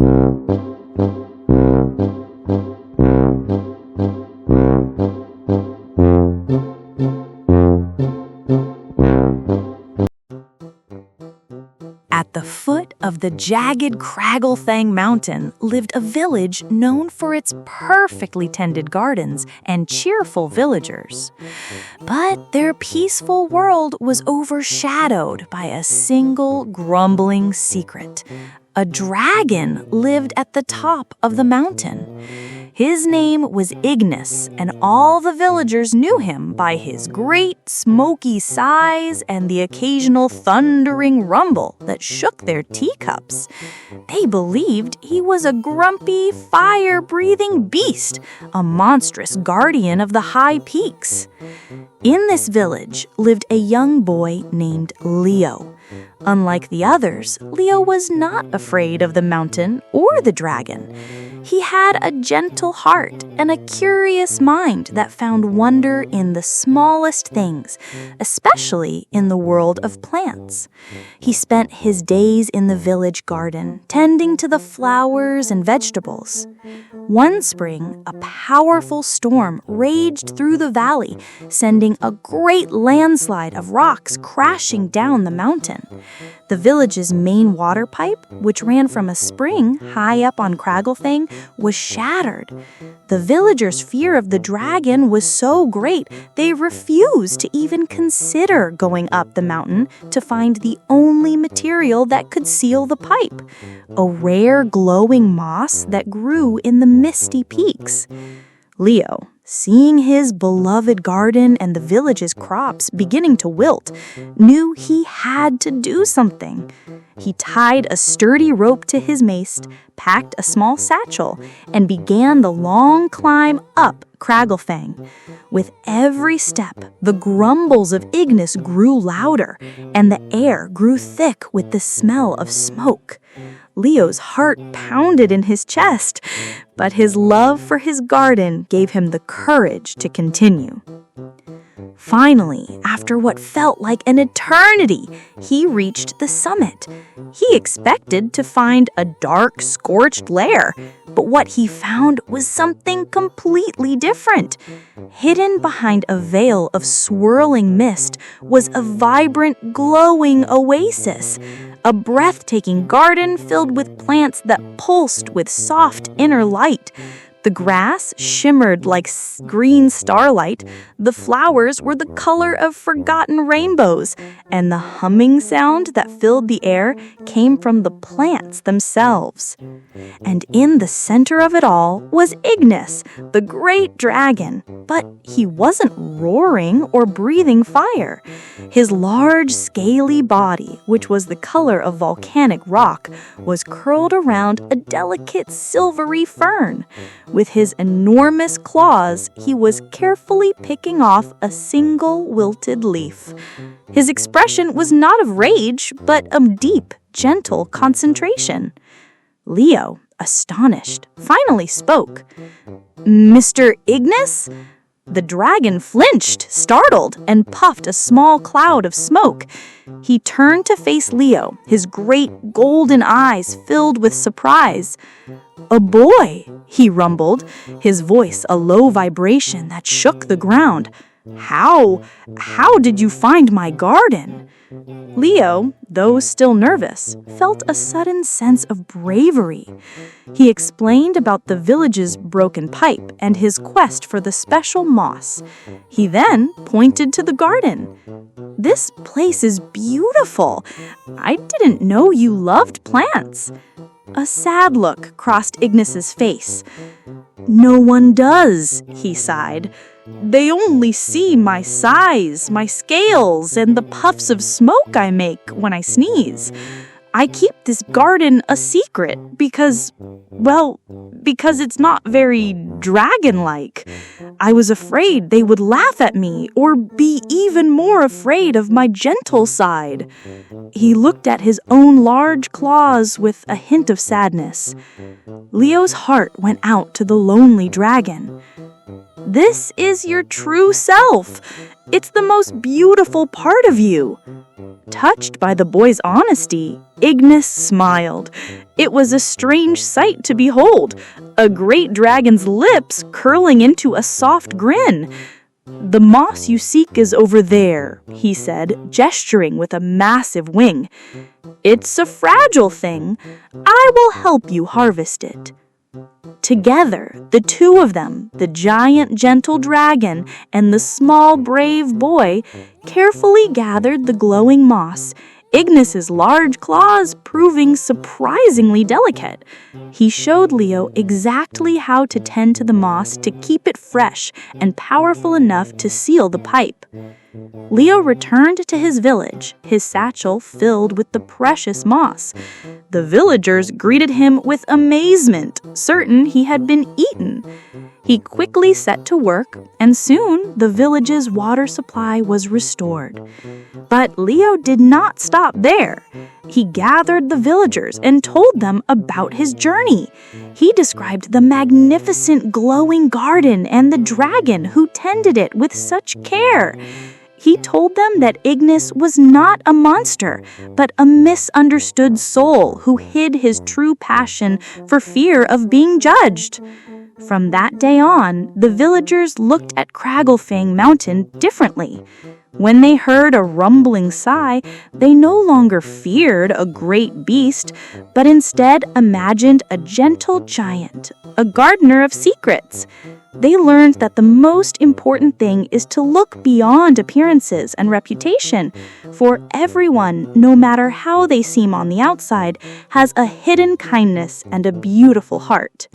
At the foot of the jagged Cragglefang Mountain lived a village known for its perfectly tended gardens and cheerful villagers. But their peaceful world was overshadowed by a single grumbling secret. A dragon lived at the top of the mountain. His name was Ignis, and all the villagers knew him by his great smoky size and the occasional thundering rumble that shook their teacups. They believed he was a grumpy, fire-breathing beast, a monstrous guardian of the high peaks. In this village lived a young boy named Leo. Unlike the others, Leo was not afraid of the mountain or the dragon. He had a gentle heart and a curious mind that found wonder in the smallest things, especially in the world of plants. He spent his days in the village garden, tending to the flowers and vegetables. One spring, a powerful storm raged through the valley, sending a great landslide of rocks crashing down the mountain. The village's main water pipe, which ran from a spring high up on Cragglefang, was shattered. The villagers' fear of the dragon was so great, they refused to even consider going up the mountain to find the only material that could seal the pipe, a rare glowing moss that grew in the misty peaks. Leo, seeing his beloved garden and the village's crops beginning to wilt, knew he had to do something. He tied a sturdy rope to his mace, packed a small satchel, and began the long climb up Cragglefang. With every step, the grumbles of Ignis grew louder, and the air grew thick with the smell of smoke. Leo's heart pounded in his chest, but his love for his garden gave him the courage to continue. Finally, after what felt like an eternity, he reached the summit. He expected to find a dark, scorched lair, but what he found was something completely different. Hidden behind a veil of swirling mist was a vibrant, glowing oasis, a breathtaking garden filled with plants that pulsed with soft inner light. The grass shimmered like green starlight, the flowers were the color of forgotten rainbows, and the humming sound that filled the air came from the plants themselves. And in the center of it all was Ignis, the great dragon, but he wasn't roaring or breathing fire. His large, scaly body, which was the color of volcanic rock, was curled around a delicate silvery fern. With his enormous claws, he was carefully picking off a single wilted leaf. His expression was not of rage, but of deep, gentle concentration. Leo, astonished, finally spoke. "Mr. Ignis?" The dragon flinched, startled, and puffed a small cloud of smoke. He turned to face Leo, his great golden eyes filled with surprise. "A boy," he rumbled, his voice a low vibration that shook the ground. How did you find my garden?" Leo, though still nervous, felt a sudden sense of bravery. He explained about the village's broken pipe and his quest for the special moss. He then pointed to the garden. "This place is beautiful. I didn't know you loved plants." A sad look crossed Ignis's face. "No one does," he sighed. "They only see my size, my scales, and the puffs of smoke I make when I sneeze. I keep this garden a secret because it's not very dragon-like. I was afraid they would laugh at me or be even more afraid of my gentle side." He looked at his own large claws with a hint of sadness. Leo's heart went out to the lonely dragon. "This is your true self. It's the most beautiful part of you. Touched by the boy's honesty, Ignis smiled. It was a strange sight to behold, a great dragon's lips curling into a soft grin. "The moss you seek is over there," he said, gesturing with a massive wing. "It's a fragile thing. I will help you harvest it." Together, the two of them, the giant gentle dragon and the small brave boy, carefully gathered the glowing moss, Ignis's large claws proving surprisingly delicate. He showed Leo exactly how to tend to the moss to keep it fresh and powerful enough to seal the pipe. Leo returned to his village, his satchel filled with the precious moss. The villagers greeted him with amazement, certain he had been eaten. He quickly set to work, and soon the village's water supply was restored. But Leo did not stop there. He gathered the villagers and told them about his journey. He described the magnificent glowing garden and the dragon who tended it with such care. He told them that Ignis was not a monster, but a misunderstood soul who hid his true passion for fear of being judged. From that day on, the villagers looked at Cragglefang Mountain differently. When they heard a rumbling sigh, they no longer feared a great beast, but instead imagined a gentle giant, a gardener of secrets. They learned that the most important thing is to look beyond appearances and reputation, for everyone, no matter how they seem on the outside, has a hidden kindness and a beautiful heart.